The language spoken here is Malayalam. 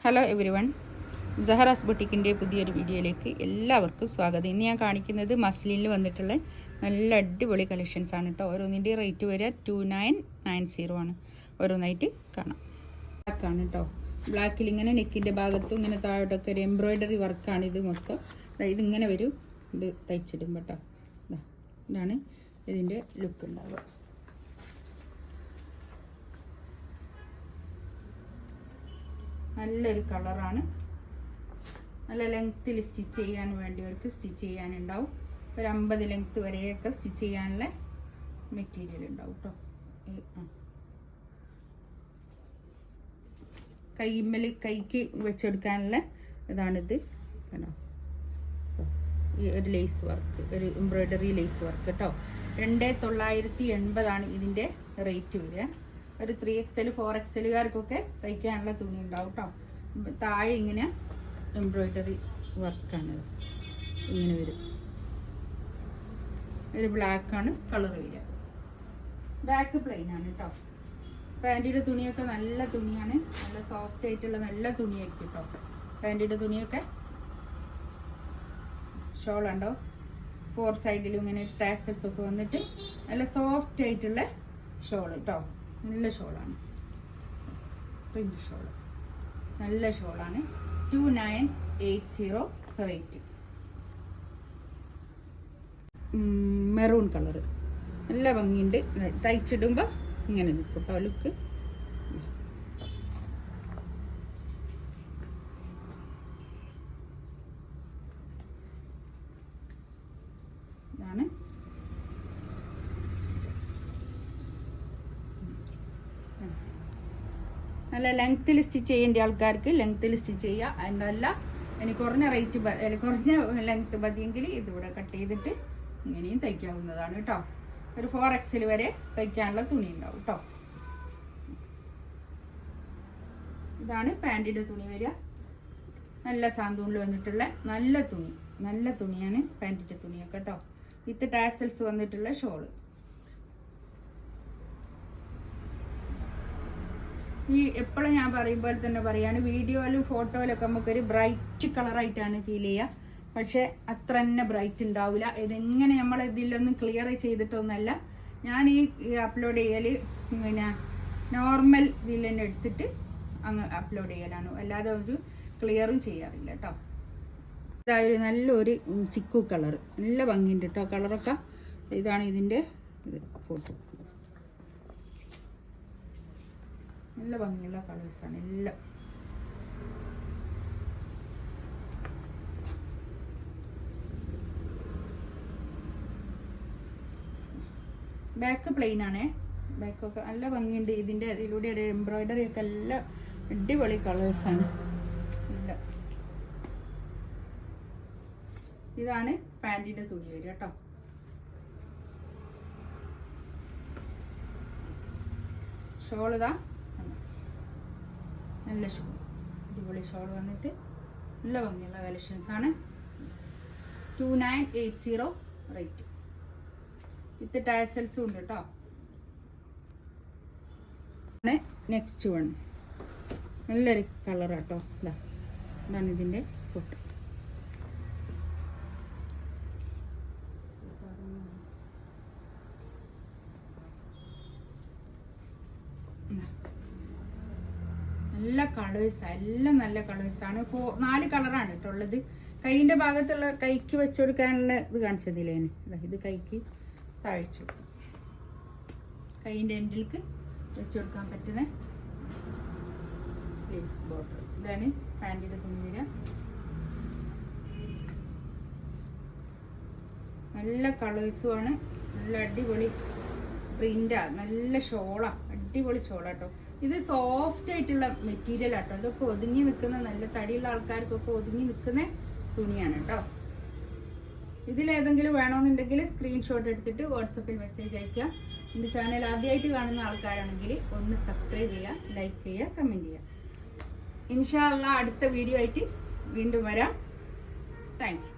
ഹലോ എവരി വൺ, സഹറാസ് ബൊട്ടിക്കിൻ്റെ പുതിയൊരു വീഡിയോയിലേക്ക് എല്ലാവർക്കും സ്വാഗതം. ഇന്ന് ഞാൻ കാണിക്കുന്നത് മസ്ലിനിൽ വന്നിട്ടുള്ള നല്ല അടിപൊളി കളക്ഷൻസ് ആണ് കേട്ടോ. ഓരോന്നിൻ്റെ റേറ്റ് വരിക 2990 ആണ്. ഓരോന്നായിട്ട് കാണാം. ബ്ലാക്കാണ് കേട്ടോ. ബ്ലാക്കിൽ ഇങ്ങനെ നെക്കിൻ്റെ ഭാഗത്തും ഇങ്ങനെ താഴോട്ടൊക്കെ ഒരു എംബ്രോയ്ഡറി വർക്കാണ് ഇത് മൊത്തം. ഇതിങ്ങനെ വരും, ഇത് തയ്ച്ചിടും കേട്ടോ. ഇതാണ് ഇതിൻ്റെ ലുക്ക് ഉണ്ടാവുക. നല്ലൊരു കളറാണ്. നല്ല ലെങ്ത്തിൽ സ്റ്റിച്ച് ചെയ്യാൻ വേണ്ടിയവർക്ക് സ്റ്റിച്ച് ചെയ്യാനുണ്ടാവും. ഒരു 50 ലെങ്ത്ത് വരെയൊക്കെ സ്റ്റിച്ച് ചെയ്യാനുള്ള മെറ്റീരിയൽ ഉണ്ടാവും കേട്ടോ. കൈക്ക് വെച്ചെടുക്കാനുള്ള ഇതാണിത് കേട്ടോ. ഈ ഒരു ലേസ് വർക്ക്, ഒരു എംബ്രോയ്ഡറി ലേസ് വർക്ക് കേട്ടോ. 2980 ഇതിൻ്റെ റേറ്റ് വരിക. ഒരു 3XL 4XLകാർക്കൊക്കെ തയ്ക്കാനുള്ള തുണി ഉണ്ടാവും കേട്ടോ. താഴെ ഇങ്ങനെ എംബ്രോയ്ഡറി വർക്കാണ്, ഇങ്ങനെ വരും. ഒരു ബ്ലാക്കാണ് കളർ വരിക. ബാക്ക് പ്ലെയിൻ ആണ് കേട്ടോ. പാൻറ്റിയുടെ തുണിയൊക്കെ നല്ല തുണിയാണ്, നല്ല സോഫ്റ്റ് ആയിട്ടുള്ള നല്ല തുണിയായിരിക്കും കേട്ടോ. പാൻറ്റിയുടെ തുണിയൊക്കെ ഷോളുണ്ടോ, 4 സൈഡിലും ഇങ്ങനെ ടാസൽസ് ഒക്കെ വന്നിട്ട് നല്ല സോഫ്റ്റ് ആയിട്ടുള്ള ഷോൾ കേട്ടോ. നല്ല ഷോളാണ്, പ്രിന്റ് ഷോള്, നല്ല ഷോളാണ്. 2980 റേറ്റ്. മെറൂൺ കളറ് നല്ല ഭംഗിയുണ്ട്. തയ്ച്ചിടുമ്പോൾ ഇങ്ങനെ നിൽക്കും കേട്ടോ ലുക്ക്. ഇതാണ് നല്ല ലെങ്ത്തിൽ സ്റ്റിച്ച് ചെയ്യേണ്ട ആൾക്കാർക്ക് ലെങ്ത്തിൽ സ്റ്റിച്ച് ചെയ്യുക. എന്നല്ല ഇനി കുറഞ്ഞ റേറ്റ് കുറഞ്ഞ ലെങ്ത്ത് മതിയെങ്കിൽ ഇതിവിടെ കട്ട് ചെയ്തിട്ട് ഇങ്ങനെയും തയ്ക്കാവുന്നതാണ് കേട്ടോ. ഒരു 4XL വരെ തയ്ക്കാനുള്ള തുണി ഉണ്ടാവും കേട്ടോ. ഇതാണ് പാൻറ്റിൻ്റെ തുണി വരിക. നല്ല സാന്തൂണിൽ വന്നിട്ടുള്ള നല്ല തുണിയാണ് പാൻറ്റിൻ്റെ തുണിയൊക്കെ കേട്ടോ. വിത്ത് ടാസൽസ് വന്നിട്ടുള്ള ഷോള്. ഈ എപ്പോഴും ഞാൻ പറയുമ്പോൾ തന്നെ പറയാണ്, വീഡിയോയിലും ഫോട്ടോയിലൊക്കെ നമുക്കൊരു ബ്രൈറ്റ് കളറായിട്ടാണ് ഫീൽ ചെയ്യുക. പക്ഷെ അത്ര തന്നെ ബ്രൈറ്റ് ഉണ്ടാവില്ല. ഇതെങ്ങനെ നമ്മൾ ഇതിലൊന്നും ക്ലിയർ ചെയ്തിട്ടൊന്നല്ല ഞാൻ ഈ അപ്ലോഡ് ചെയ്യൽ. പിന്നെ നോർമൽ ഇതിൽ തന്നെ എടുത്തിട്ട് അങ്ങ് അപ്ലോഡ് ചെയ്യലാണ്, അല്ലാതെ ഒരു ക്ലിയറും ചെയ്യാറില്ല കേട്ടോ. ഇതായൊരു നല്ലൊരു ചിക്കു കളർ, നല്ല ഭംഗിയുണ്ട് കേട്ടോ കളറൊക്കെ. ഇതാണ് ഇതിൻ്റെ ഫോട്ടോ. നല്ല ഭംഗിയുള്ള കളേഴ്സാണ് എല്ലാം. ബാക്ക് പ്ലെയിൻ ആണേ. ബാക്കൊക്കെ നല്ല ഭംഗിയുണ്ട്. ഇതിൻ്റെ അതിലൂടെ ഒരു എംബ്രോയ്ഡറി ഒക്കെ എല്ലാം അടിപൊളി കളേഴ്സാണ് എല്ലാം. ഇതാണ് പാൻറ്റിൻ്റെ തുണി വരിക കേട്ടോ. ഷോൾ ഇതാ, നല്ല ഷോൾ, അടിപൊളി ഷോൾ വന്നിട്ട് നല്ല ഭംഗിയുള്ള കളക്ഷൻസ് ആണ്. 2980 റേറ്റ്. വിത്ത് ടാസൽസും ഉണ്ട് കേട്ടോ. നെക്സ്റ്റ് വൺ നല്ലൊരു കളറാട്ടോ. ഇതാണ് ഇതിൻ്റെ ഫോട്ടോ. നല്ല കളേഴ്സാണ്, എല്ലാം നല്ല കളേഴ്സാണ്. 4 കളറാണ് കേട്ടോ ഉള്ളത്. കൈയിൻ്റെ ഭാഗത്തുള്ള കൈക്ക് വെച്ചുകൊടുക്കാനുള്ള ഇത് കാണിച്ചതില്ലേ, ഇത് കൈക്ക് താഴ്ച കൈയിൻ്റെ എൻഡിലേക്ക് വെച്ചുകൊടുക്കാൻ പറ്റുന്ന ലേസ് ബോർഡർ. ഇതാണ് പാൻറ്റിൻ്റെ തുണി വരിക. നല്ല കളേഴ്സുമാണ്, നല്ല അടിപൊളി പ്രിൻ്റാ, നല്ല ഷോളാ, അടിപൊളി ഷോളാട്ടോ. ഇത് സോഫ്റ്റ് ആയിട്ടുള്ള മെറ്റീരിയൽ ആട്ടോ. ഇതൊക്കെ ഒതുങ്ങി നിൽക്കുന്ന, നല്ല തടിയുള്ള ആൾക്കാർക്കൊക്കെ ഒതുങ്ങി നിൽക്കുന്ന തുണിയാണ് കേട്ടോ. ഇതിലേതെങ്കിലും വേണമെന്നുണ്ടെങ്കിൽ സ്ക്രീൻഷോട്ട് എടുത്തിട്ട് വാട്സപ്പിൽ മെസ്സേജ് അയയ്ക്കുക. എൻ്റെ ചാനൽ ആദ്യമായിട്ട് കാണുന്ന ആൾക്കാരാണെങ്കിൽ ഒന്ന് സബ്സ്ക്രൈബ് ചെയ്യുക, ലൈക്ക് ചെയ്യുക, കമൻറ്റ് ചെയ്യുക. ഇൻഷാ അല്ലാഹ് അടുത്ത വീഡിയോ ആയിട്ട് വീണ്ടും വരാം. Thank you.